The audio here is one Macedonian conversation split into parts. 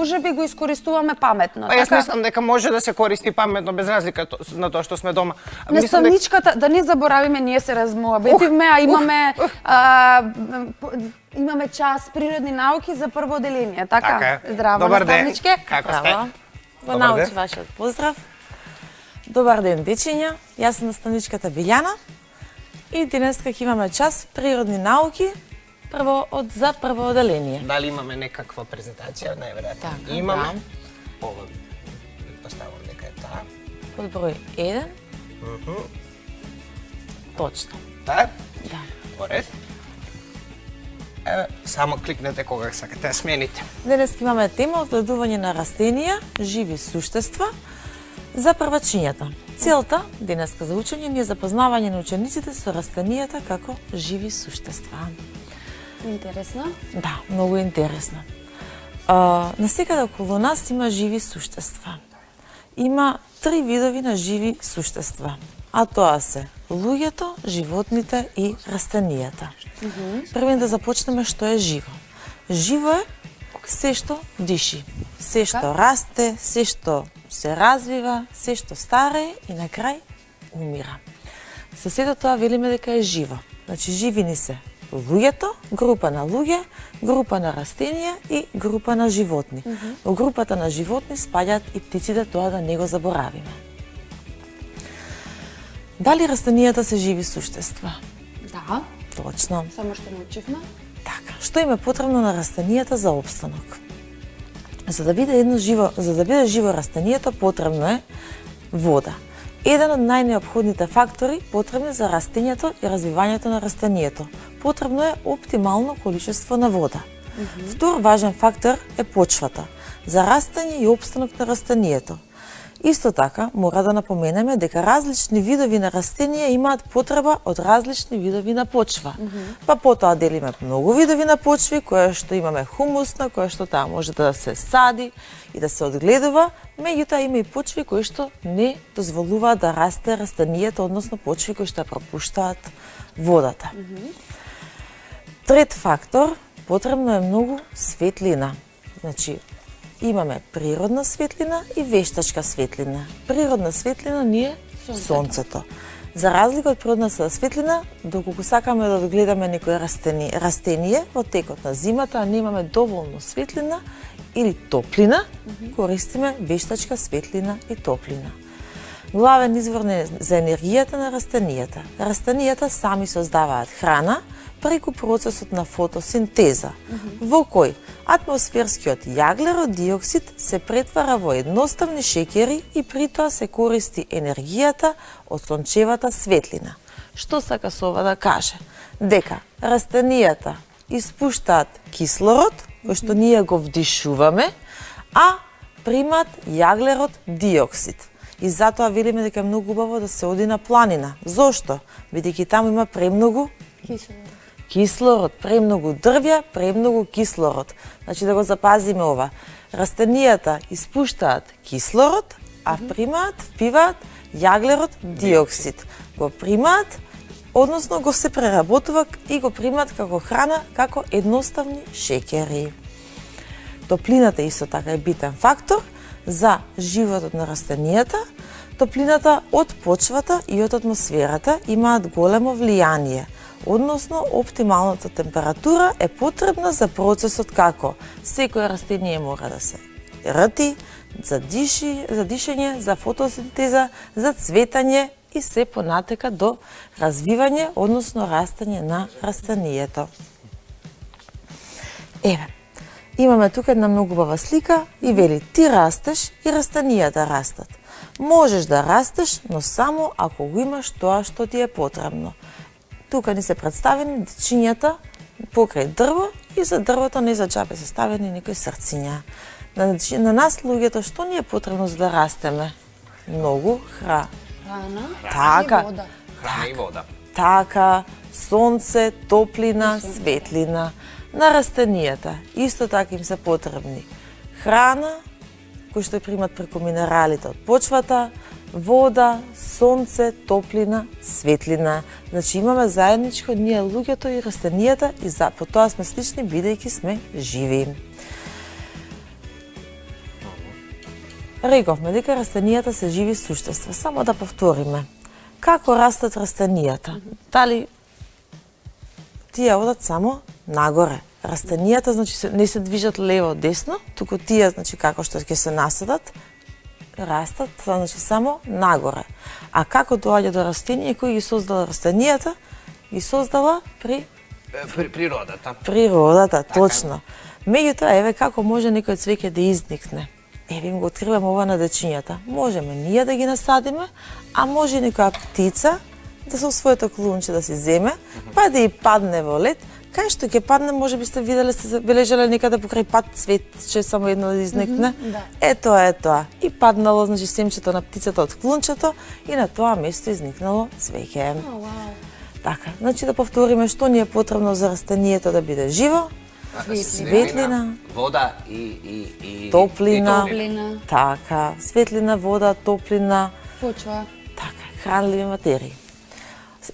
можеби го искористуваме паметно. Па јас мислам дека може да се користи паметно без разлика на тоа што сме дома. Наставничката, да не заборавиме, ние се размоабетивме, а имаме час природни науки за прво оделение, така? Така е. Здраво, Добар ден. наставничке. Како сте? Го научи вашиот поздрав. Добар ден, дечиња. Јас сум наставничката Билјана и денеска ќе имаме час природни науки за прво оделение. Дали имаме некаква презентација? Најверојатно. Така, имаме. Ова поставам дека е таа. Под број 1. Точно. Да? Да. Поред. Еве, само кликнете кога сакате да смените. Денес имаме тема одгледување на растенија, живи суштества за првачињата. Целта денеска за учење ни е запознавање на учениците со растенијата како живи суштества. Интересно. Да, многу интересно. Насекаде околу нас има живи суштества. Има 3 видови на живи суштества, а тоа се луѓето, животните и растенијата. Прво да започнеме што е живо. Живо е се што диши, се што расте, се што се развива, се што старее и на крај умира. Со сето тоа велиме дека е живо. Значи живини се луѓето, група на луѓе, група на растенија и група на животни. Во групата на животни спаѓаат и птиците, тоа да не го заборавиме. Дали растенијата се живи суштества? Да. Точно. Само што научивме. Така, што им е потребно на растенијата за опстанок? За да биде живо растенијето потребно е вода. Еден од најнеопходните фактори потребни за растењето и развивањето на растенијето. Потребно е оптимално количество на вода. Втор важен фактор е почвата за растење и опстанок на растенијето. Исто така, мора да напоменеме дека различни видови на растенија имаат потреба од различни видови на почва. Па потоа делиме многу видови на почви, која што имаме хумусна, која што таа може да се сади и да се одгледува, меѓутоа има и почви кои што не дозволуваат да расте растенијето, односно почви кои што пропуштаат водата. Трет фактор, потребно е многу светлина. Значи, имаме природна светлина и вештачка светлина. Природна светлина ни е сонцето. За разлика од природната светлина, доколку сакаме да одгледаме некој растение во текот на зимата, а немаме доволно светлина или топлина, користиме вештачка светлина и топлина. Главен извор за енергијата на растенијата. Растенијата сами создаваат храна преку процесот на фотосинтеза, во кој атмосферскиот јаглерод диоксид се претвара во едноставни шеќери и при тоа се користи енергијата од сончевата светлина. Што сака со ова да каже? Дека растенијата испуштаат кислород, кој што ние го вдишуваме, а примат јаглерод диоксид. И затоа велиме дека е многу убаво да се оди на планина. Зошто? Бидејќи таму има премногу кислород, премногу дрвја, премногу кислород. Значи да го запазиме ова. Растенијата испуштаат кислород, а впиваат јаглерод диоксид. Го примаат, односно го се преработува и го примаат како храна, како едноставни шеќери. Топлината исто така е битен фактор за животот на растенијата. Топлината од почвата и од атмосферата имаат големо влијание. Односно, оптималната температура е потребна за процесот како секој растение мора да се рти, за дишење, за фотосинтеза, за цветање и се понатека до развивање, односно растење на растенијето. Еве, имаме тука една многу убава слика и вели ти растеш и растенијата растат. Можеш да растеш, но само ако го имаш тоа што ти е потребно. Тука ни се представени дечињата покрај дрво и за дрвото не за џабе се ставени некои срциња. На нас луѓето што ни е потребно за да растеме? Многу храна. Така, и вода. Храна и вода. Така, сонце, топлина, светлина. На растенијата исто така им се потребни храна, кои што примат преку минералите од почвата, вода, сонце, топлина, светлина. Значи имаме заедничко ние луѓето и растенијата и по тоа сме слични бидејќи сме живи. Рековме дека растенијата се живи суштества. Само да повториме. Како растат растенијата? Дали тие одат само нагоре? Растенијата, значи, не се движат лево-десно, туку тие, значи, како што ќе се насадат, растат, значи, само нагоре. А како доаѓа до растение, кој ги создала растенијата? Ги создала Природата. Природата, точно. Меѓутоа, еве како може некој цвеќе да изникне. Еве им го откриваме ова на дечињата. Можеме ние да ги насадиме, а може некоја птица да со своето клунче да си земе, па да и падне во лед. Кај што ќе падне, може би сте виделе, сте забележале некаде покрај пат цветче, само едно да изникне. Е тоа. И паднало, значи, семчето на птицата од клунчето и на тоа место изникнало цвеќе. Така, значи да повториме што ни е потребно за растението да биде живо. Светлина, вода и топлина. Топлина. Така, светлина, вода, топлина. Почва. Така, хранливи материи.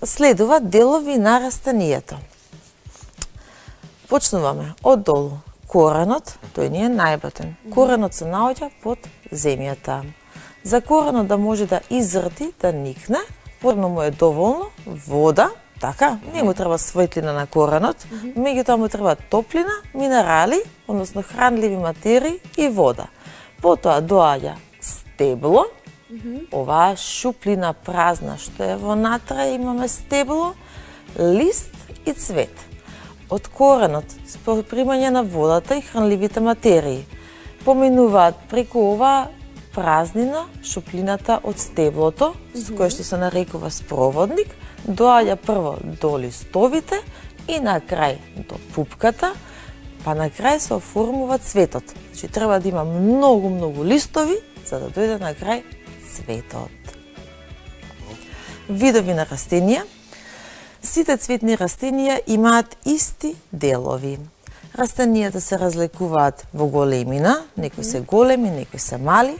Следува делови на растението. Почнуваме од долу. Коренот, тој ни е најбитен. Коренот се наоѓа под земјата. За коренот да може да изрди, да никне, потребно му е доволно вода, така, не му треба светлина на коренот, меѓутоа му треба топлина, минерали, односно хранливи материи и вода. Потоа доаѓа стебло, оваа шуплина празна што е вонатре, имаме стебло, лист и цвет. Од коренот, според примање на водата и хранливите материи, поминуваат преку оваа празнина, шуплината од стеблото, со кое што се нарекува спроводник, доаѓа прво до листовите и на крај до пупката, па на крај се оформува цветот. Значи треба да има многу листови за да дојде на крај цветот. Видови на растенија. Сите цветни растенија имаат исти делови. Растенијата се разликуваат во големина, некои се големи, некои се мали.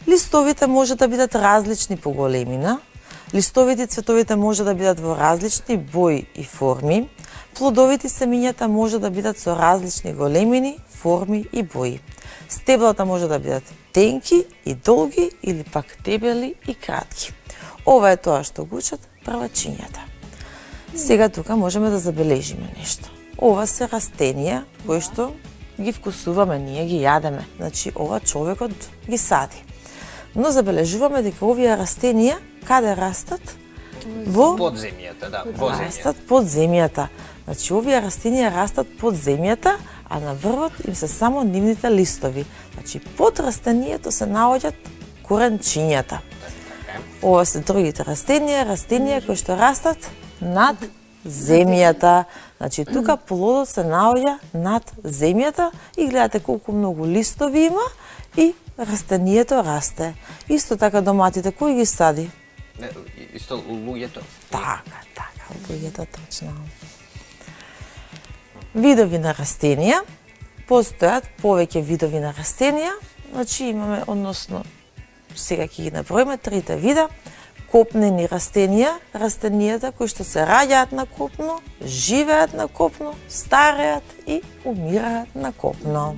Листовите може да бидат различни по големина. Листовите и цветовите може да бидат во различни бои и форми. Плодовите и семињата може да бидат со различни големини, форми и бои. Стеблата може да бидат тенки и долги или пак дебели и кратки. Ова е тоа што го учат првачињата. Сега тука можеме да забележиме нешто. Ова се растенија кои што ги вкусуваме, ние ги јадеме. Значи ова човекот ги сади. Но забележуваме дека овие растенија каде растат? Во под земјата, да, во земјата. Растат под земјата. Значи овие растенија растат под земјата, а на врвот им се само нивните листови. Значи под растението се наоѓаат коренчињата. Ова се другите растенија кои што растат над земјата. Значи тука плодот се наоѓа над земјата и гледате колку многу листови има и растението расте. Исто така доматите кои ги сади? Исто луѓето. Така, луѓето точно. Видови на растенија. Постојат повеќе видови на растенија. Значи имаме, односно, сега ќе ги наброиме трите вида. Копнени растенија, растенијата кои што се раѓаат на копно, живеат на копно, стареат и умираат на копно.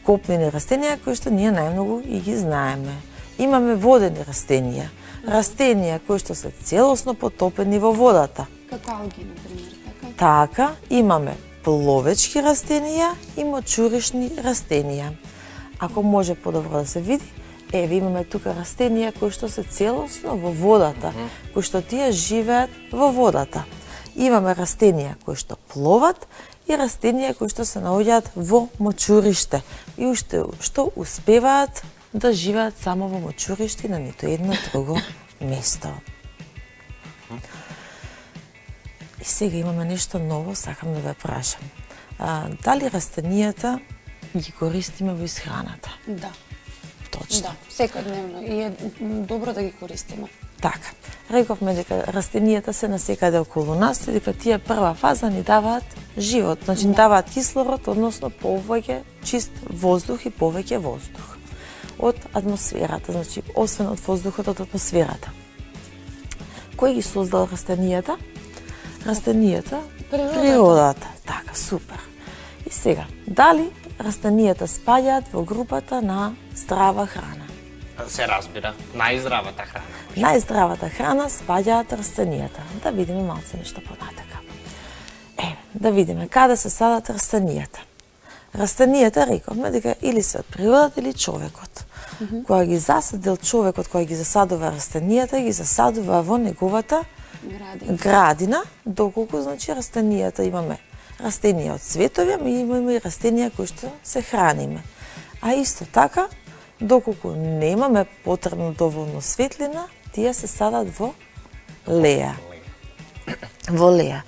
Копнени растенија кои што ние најмногу и ги знаеме. Имаме водени растенија, растенија кои што се целосно потопени во водата. Како алги, например, така? Така, имаме пловечки растенија и мочуришни растенија. Ако може подобро да се види, еве имаме тука растенија кои што се целосно во водата, кои што тие живеат во водата. Имаме растенија кои што пловат и растенија кои што се наоѓаат во мочуриште и уште што успеваат да живеат само во мочуриште на ниту едно друго место. И сега имаме нешто ново, сакам да ве прашам. Дали растенијата ги користиме во исхраната? Да. Точно. Да, секојдневно и е добро да ги користиме. Така. Рековме дека растенијата се насекаде околу нас и дека тие прва фаза ни даваат живот, значи ни даваат кислород, односно повеќе чист воздух и повеќе воздух од атмосферата, значи освен од воздухот од атмосферата. Кој ги создал растенијата? Растенијата, природата. Така, супер. И сега, дали растенијата спаѓаат во групата на здрава храна. Се разбира, најздравата храна. Најздравата храна спаѓаат растенијата. Да видиме малце нешто понатака. Да видиме каде се садат растенијата. Растенијата рековме дека или се од природата или човекот. Кога ги засадил човекот, кога ги засадува растенијата, ги засадува во неговата градина, доколку значи растенијата имаме растенија од цветови, ами имаме и растенија кои што се храниме. А исто така, доколку немаме потребно доволно светлина, тие се садат во леја. Во леја.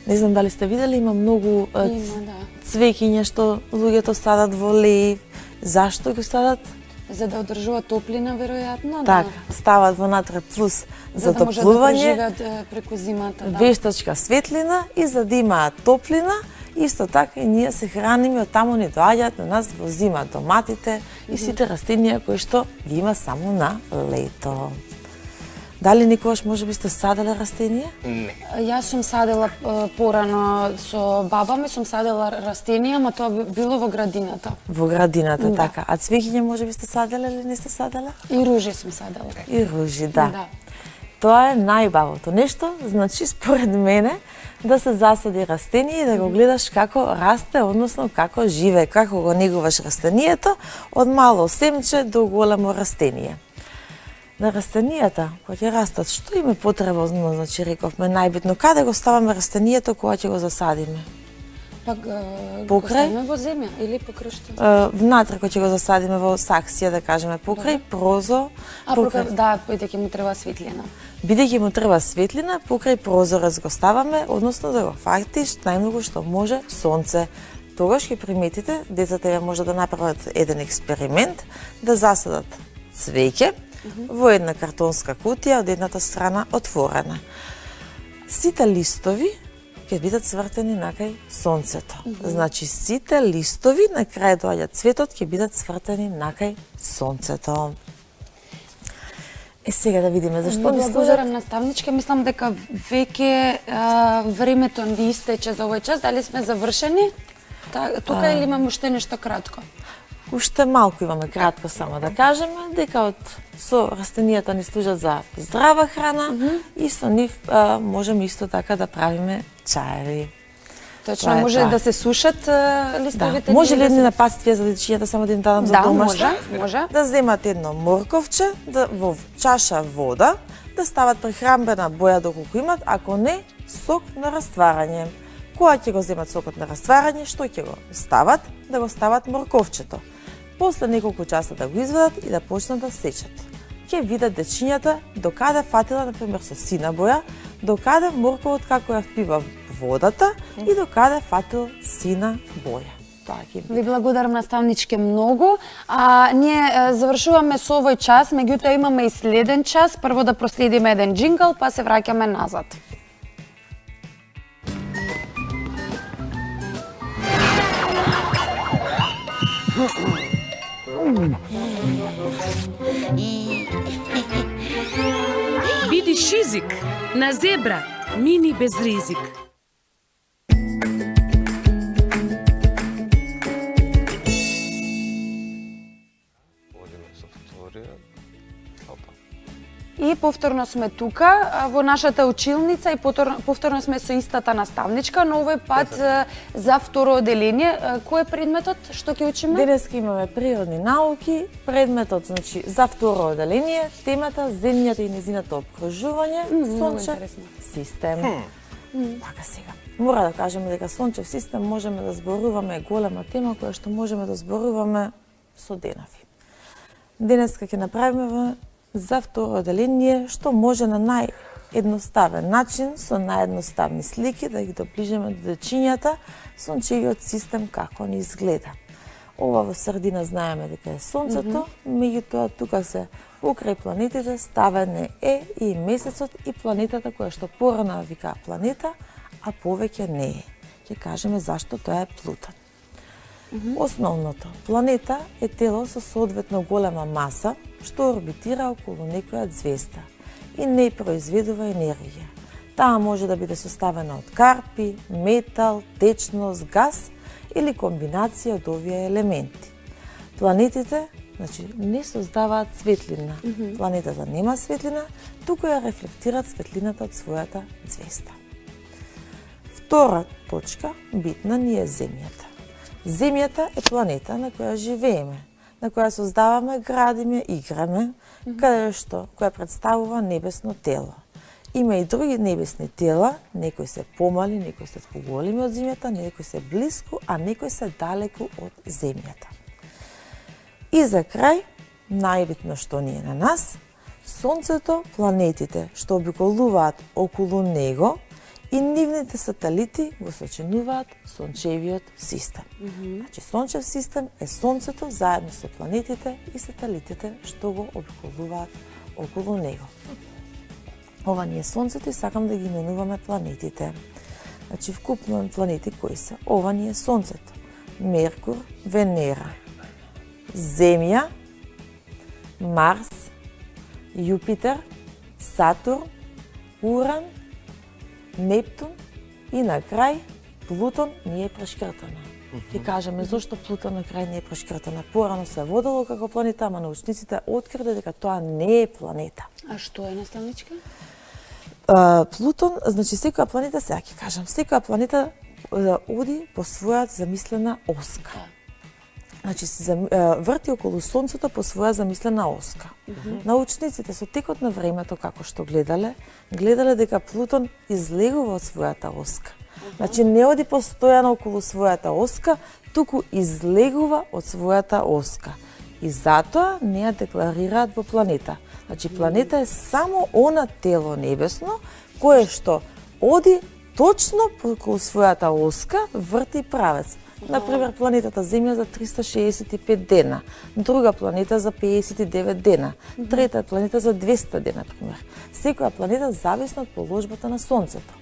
Не знам дали сте видели, има многу цвеќиња што луѓето садат во леј. Зашто го садат? За да одржува топлина, веројатно. Така, стават внатре плюс за да може да преживеат преку зимата. Вештачка светлина и за да имаат топлина. Исто така и ние се храниме, од таму ни доаѓаат на нас во зима доматите и сите растенија кои што ги има само на лето. Дали никогаш можеби сте саделе растенија? Не. Јас сум садела порано со баба ми, сум садела растенија, ма тоа било во градината. Во градината, така. А цвеќиња можеби сте саделе или не сте саделе? И ружи сум садела. И ружи, да. Тоа е најбавото нешто, значи според мене да се засади растение и да го гледаш како расте, односно како живее, како го негуваш растението од мало семче до големо растение. На растенијата, кои ќе растат, што им е потребно, значи рековме најбитно, каде го ставаме растението кога ќе го засадиме? Пак покрај во земја или покрај што? Внатре кој ќе го засадиме во саксија, да кажеме, покрај прозор. Да, бидејќи му треба светлина. Бидејќи му треба светлина, покрај прозорец го ставаме, односно да го фатиш најмногу што може сонце. Тогаш ќе приметите, децата може да направат еден експеримент, да засадат цвеќе во една картонска кутија, од едната страна отворена. Сите листови ќе бидат свртени накај сонцето. Значи сите листови на крај доаѓа цветот ќе бидат свртени накај сонцето. Сега да видиме зашто ни служат. Благодарам наставничка, мислам дека веќе времето ни истече за овој час. Дали сме завршени? Тука или имаме уште нешто кратко? Уште малку имаме кратко само да кажеме дека со растенијата ни служат за здрава храна и со нив можеме исто така да правиме чаеви. Точно, може да се сушат листовите. Да. Може ли едни напатствија за дечињата само да им дадам за домашно? Да, може. Да земат едно морковче, во чаша вода, да стават прехрамбена боја доколку имат, ако не, сок на растварање. Кога ќе го земат сокот на растварање, што ќе го стават? Да го стават морковчето. После неколку часа да го извадат и да почнат да сечат. Ќе видат дечињата докаде фатила, например, со сина боја, докаде морковот како ја впива водата и докаде фатил сина боја. Ви благодарам наставничке многу. Ние завршуваме со овој час, меѓутоа имаме и следен час. Прво да проследиме еден джингл, па се враќаме назад. Биди шизик на зебра, мини без ризик. И повторно сме тука во нашата училница и повторно сме со истата наставничка, но овој пат за второ оделение. Кој е предметот што ќе учиме? Денеска имаме природни науки, предметот значи за второ оделение, темата земјата и нејзиното опкружување, сончев систем. Така сега. Мора да кажеме дека сончев систем можеме да зборуваме голема тема која што можеме да зборуваме со денови. Денеска ќе направиме за второ оделение, што може на наједноставен начин, со наједноставни слики, да ги доближиме до дечињата, сончевиот систем како ни изгледа. Ова во средина знаеме дека е сонцето, меѓутоа тука се покрај планетите ставени е и месецот и планетата која што порано вика планета, а повеќе не е. Ќе кажеме зашто тоа е Плутон. Основното, планета е тело со соодветно голема маса, што орбитира околу некоја звезда и не произведува енергија. Таа може да биде составена од карпи, метал, течност, газ или комбинација од овие елементи. Планетите, значи, не создаваат светлина. Планетата нема светлина, туку ја рефлектираат светлината од својата ѕвезда. Втора точка, битна, ни е Земјата. Земјата е планета на која живееме, на која создаваме, градиме, играме, која представува небесно тело. Има и други небесни тела, некои се помали, некои се поголеми од Земјата, некои се блиску, а некои се далеку од Земјата. И за крај, најбитно што ни е на нас, Сонцето, планетите што обиколуваат околу него и нивните сателити го сочинуваат Сончевиот систем. Значи, Сончев систем е Сонцето заедно со планетите и сателитите што го обиколуваат околу него. Ова ни е Сонцето и сакам да ги именуваме планетите. Значи, вкупно планети кои се? Ова ни е Сонцето. Меркур, Венера, Земја, Марс, Јупитер, Сатурн, Уран, Нептун и на крај Плутон не е прешкртана. Ќе кажеме зошто Плутон на крај не е прешкртана. Порано се водело како планета, ама научниците откриле дека тоа не е планета. А што е наставничка? Плутон, значи секоја планета, сега ќе кажам, секоја планета оди по својата замислена оска. Значи се врти околу Сонцето по своја замислена оска. Научниците со текот на времето, како што гледале дека Плутон излегува од својата оска. Значи не оди постојано околу својата оска, туку излегува од својата оска. И затоа не ја декларираат во планета. Значи планета е само она тело небесно кое што оди точно околу својата оска, врти правец. Например, планетата Земја за 365 дена, друга планета за 59 дена, трета планета за 200 дена, например. Секоја планета зависно од положбата на Сонцето.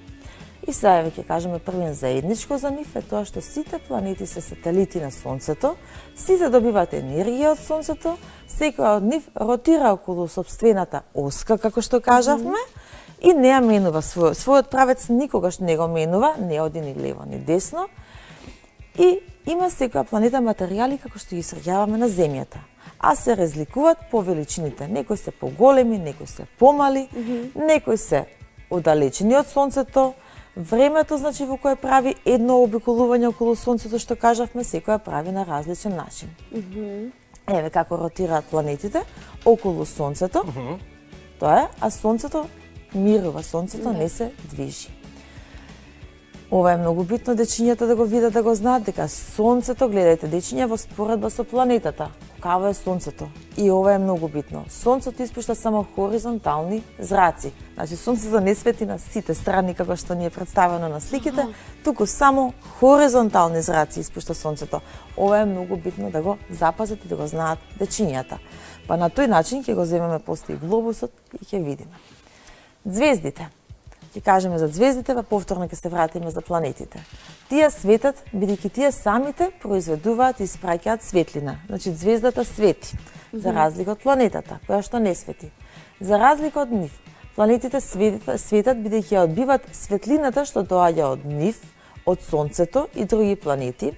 И сега ќе кажеме првен заедничко за нив е тоа што сите планети се сателити на Сонцето, сите добиваат енергија од Сонцето, секоја од нив ротира околу сопствената оска, како што кажавме, и не ја менува својот правец, никогаш не го менува, не оди ни лево ни десно. И има секоја планета материјали како што ги среќаваме на Земјата, а се разликуваат по величините. Некои се поголеми, некои се помали, некои се оддалечени од Сонцето. Времето, значи, во кое прави едно обиколување околу Сонцето, што кажавме, секоја прави на различен начин. Еве како ротираат планетите околу Сонцето, тоа е, а Сонцето мирува, Сонцето не се движи. Ова е многу битно дечињата да го видат, да го знаат, дека Сонцето, гледајте, дечиња во споредба со планетата. Каво е Сонцето? И ова е многу битно. Сонцето испушта само хоризонтални зраци. Значи, Сонцето не свети на сите страни, како што ни е представено на сликите, туку само хоризонтални зраци испушта Сонцето. Ова е многу битно да го запазат и да го знаат дечињата. Па на тој начин ќе го земеме после и глобусот и ќе видиме. Звездите. Ќе кажеме за звездите, па повторно ќе се вратиме за планетите. Тие светат, бидејќи тие самите произведуваат и испраќаат светлина. Значи, звездата свети, за разлика од планетата, која што не свети. За разлика од нив, планетите светат бидејќи ја одбиваат светлината што доаѓа од нив, од Сонцето и други планети.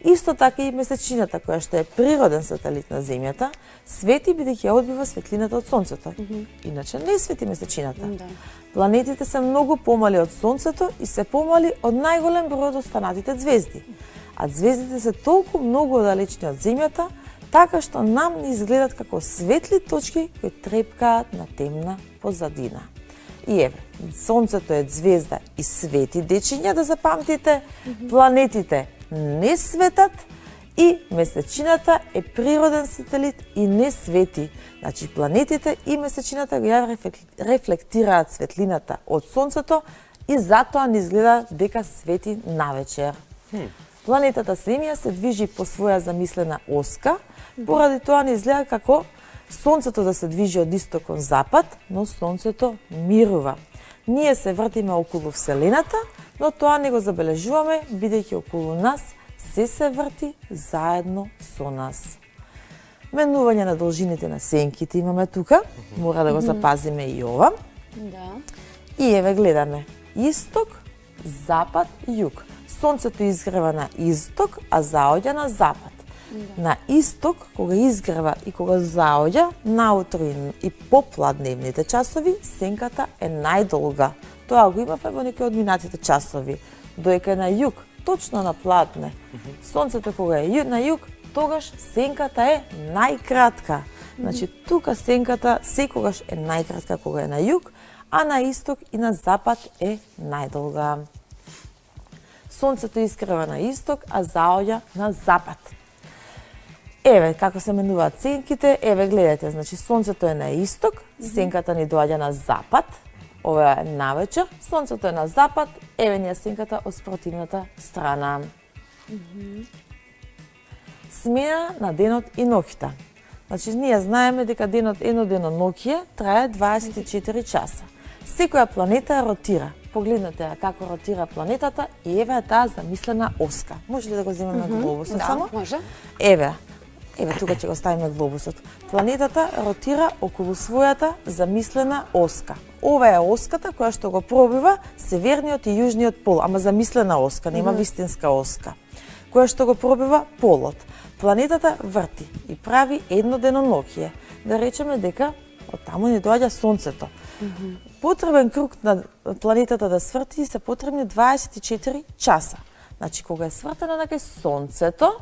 Исто така и месечината, која што е природен сателит на Земјата, свети бидејќи ја одбива светлината од Сонцето. Иначе не свети месечината. Планетите се многу помали од Сонцето и се помали од најголем број од останатите звезди. А звездите се толку многу оддалечени од Земјата, така што нам не изгледат како светли точки кои трепкаат на темна позадина. И еве, Сонцето е звезда и свети, дечиња, да запамтите, планетите не светат и месечината е природен сателит и не свети. Значи, планетите и месечината ја рефлектираат светлината од Сонцето и затоа не изгледа дека свети навечер. Планетата Земја се движи по своја замислена оска, поради тоа не изгледа како Сонцето да се движи од исток кон запад, но Сонцето мирува. Ние се вртиме околу Вселената, но тоа не го забележуваме, бидејќи околу нас се врти заедно со нас. Менување на должините на сенките имаме тука, мора да го запазиме и ова. Да. И еве гледаме исток, запад, југ. Сонцето изгрева на исток, а заоѓа на запад. На исток, кога изгрева и кога заоѓа, наутро и попладневните часови, сенката е најдолга. Тоа го имавме во некои од минатите часови. Доека е на југ, точно на пладне. Сонцето кога е на југ, тогаш сенката е најкратка. Значи, тука сенката секогаш е најкратка кога е на југ, а на исток и на запад е најдолга. Сонцето изгрева на исток, а заоѓа на запад. Еве како се менуваат сенките, еве гледате, значи сонцето е на исток, сенката ни доаѓа на запад, ова е навечер, сонцето е на запад, еве ни е сенката од спротивната страна. Смена на денот и ноќта. Значи, ние знаеме дека денот едно деноноќие трае 24 часа. Секоја планета ротира. Погледнете како ротира планетата и еве таа замислена оска. Може ли да го земеме глобусот само? Да, може. Еве тука ќе го ставиме глобусот. Планетата ротира околу својата замислена оска. Ова е оската која што го пробива северниот и јужниот пол, ама замислена оска, нема вистинска оска, која што го пробива полот. Планетата врти и прави едно деноноќие. Да речеме дека од таму ни доаѓа сонцето. Потребен круг на планетата да сврти се потребни 24 часа. Значи, кога е свртена на кај сонцето,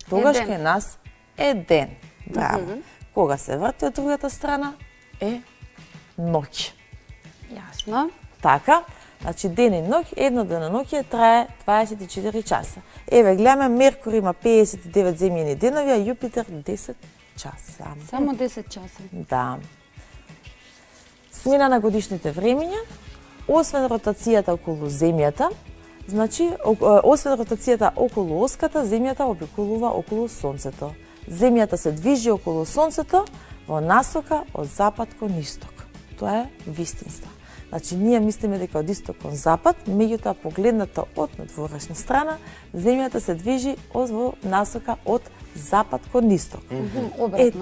тогаш кај нас е ден. Браво. Кога се врти од другата страна е ноќ. Јасно. Така, значи ден и ноќ, едно деноноќие трае 24 часа. Еве, гледаме, Меркур има 59 земјени денови, а Јупитер 10 часа. Само 10 часа. Да. Смена на годишните времиња, освен ротацијата околу Земјата, значи, освен ротацијата околу оската, Земјата обиколува околу Сонцето. Земјата се движи околу Сонцето во насока од запад кон исток. Тоа е вистинство. Значи, ние мислиме дека од исток кон запад, меѓутоа погледнато од надворешна страна, Земјата се движи во насока од запад кон исток.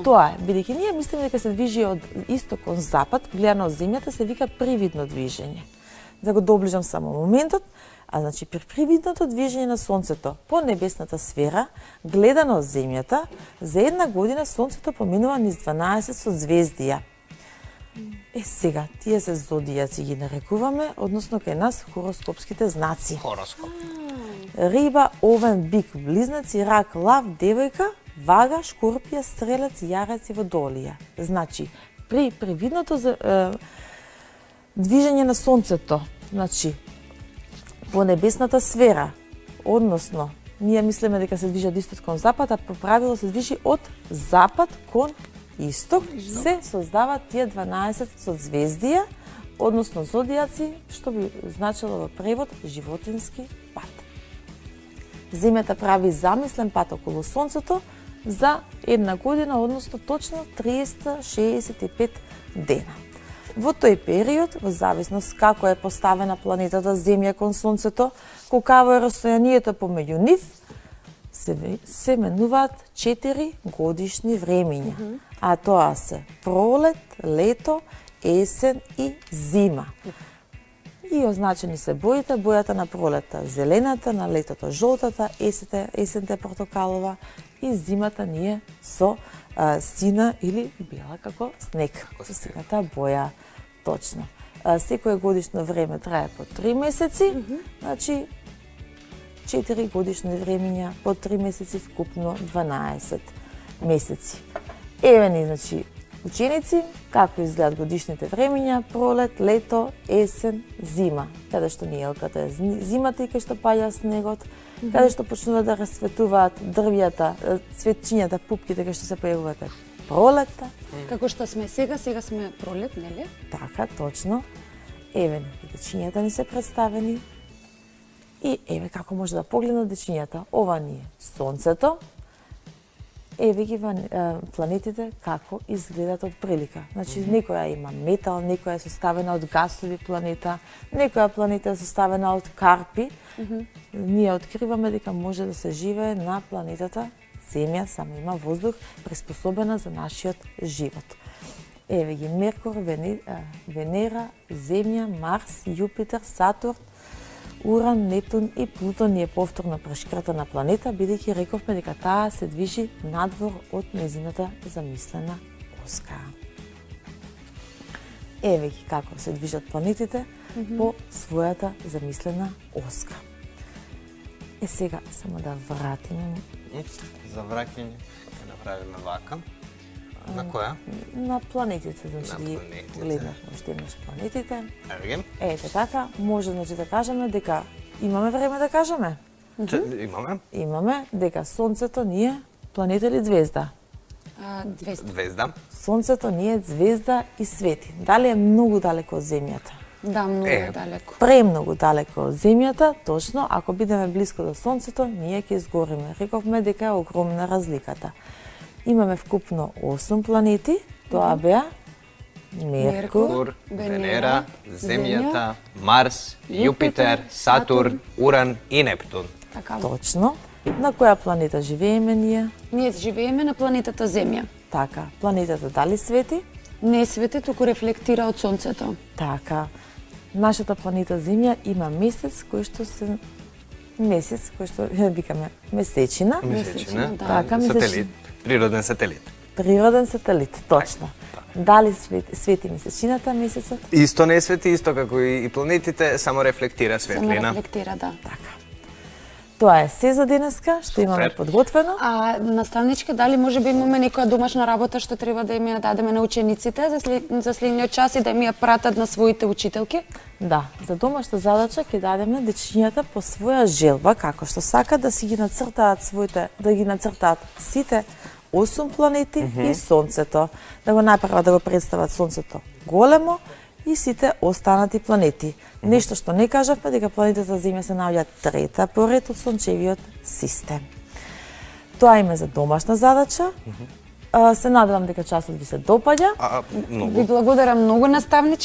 Тоа е, бидејќи ние мислиме дека се движи од исток кон запад, гледано од Земјата се вика привидно движење. Да го доближам само моментот, а значи при привидното движење на Сонцето по небесната сфера, гледано од Земјата, за една година Сонцето поминува низ 12 созвездија. Сега, тие се зодијаци ги нарекуваме, односно кај нас хороскопските знаци. Хороскоп. Риба, овен, бик, близнаци, рак, лав, девојка, вага, шкорпија, стрелец, јарец и водолија. Значи, при привидното движење на Сонцето, значи, по небесната сфера, односно, ние мислиме дека се движи од исток кон запад, а по правило се движи од запад кон исток, се создаваат тие 12 созвездија, односно зодијаци, што би значило во превод животински пат. Земјата прави замислен пат околу Сонцето за една година, односно точно 365 дена. Во тој период, во зависност како е поставена планетата Земја кон Сонцето, колкаво е расстојанието помеѓу нив, се менуваат 4 годишни времиња. А тоа се пролет, лето, есен и зима. И означени се боите, бојата на пролета зелената, на летото жолтата, есента е портокалова и зимата ни е со сина или бела како снег, со сината боја. Точно. Секое годишно време трае по 3 месеци, значи 4 годишни времиња по 3 месеци, вкупно 12 месеци. Еве ни, значи, ученици, како изгледат годишните времиња, пролет, лето, есен, зима. Каде што ни елката е зимата и кај што паѓа снегот, каде што почнуваат да расцветуваат дрвјата, цветчињата, пупките кај што се појавуваат пролетта. Како што сме сега сме пролет, нели? Така, точно. Еве ни, дечињата ни се представени. И еве како може да погледнат дечињата. Ова ни е Сонцето. Еве ги планетите како изгледат од прилика. Значи, некоја има метал, некоја е составена од гасови планета, некоја планета е составена од карпи. Ние откриваме дека може да се живее на планетата Земја, само има воздух приспособена за нашиот живот. Еве ги Меркур, Венера, Земја, Марс, Јупитер, Сатурн, Уран, Нептун и Плутон е повторно прешкртана планета, бидејќи рековме дека таа се движи надвор од нејзината замислена оска. Еве ги како се движат планетите по својата замислена оска. Сега само да вратиме За враќање ќе направиме вака. На која? на планетите, значи На да ги планетите. погледнавме уште еднаш планетите. Ево ги. Ете така, може значи да кажеме дека имаме време да кажеме. Имаме Имаме дека Сонцето ни е планета или звезда. 200. звезда. Сонцето ни е звезда и свети. Дали е многу далеко од Земјата? Да, многу е далеко. Премногу далеко од Земјата, точно, ако бидеме близко до Сонцето, ние ќе изгориме. Рековме дека е огромна разликата. Имаме вкупно 8 планети, тоа беа Меркур, Меркур, Венера, Венера, Земјата, Марс, Јупитер, Сатурн, Уран и Нептун. Така. точно. На која планета живееме ние? Ние живееме на планетата Земја. Така, планетата дали свети? Не свети, туку рефлектира од сонцето. Така. Нашата планета Земја има месец кој што викаме месечина, Месечина, да. Така, сателит, природен сателит. природен сателит, точно. Дали свети месечината, месецот? Исто не свети, исто како и планетите, само рефлектира Само светлина. рефлектира, да. Така. Тоа е се за денеска, што имаме Супер. подготвено. А наставничка, дали може би имаме некоја домашна работа што треба да им ја дадеме на учениците за следниот час и да ми ја пратат на своите учителки? Да, за домашна задача ќе дадеме дечињата по своја желба, како што сакат да си ги нацртаат сите 8 планети и Сонцето. Да го направат, да го представат Сонцето големо и сите останати планети. Нешто што не кажавме, дека планетата Земја се наоѓа трета по ред од Сончевиот систем. Тоа име за домашна задача. Се надевам дека часот ви се допаѓа. Многу. Ви благодарам многу, наставничка.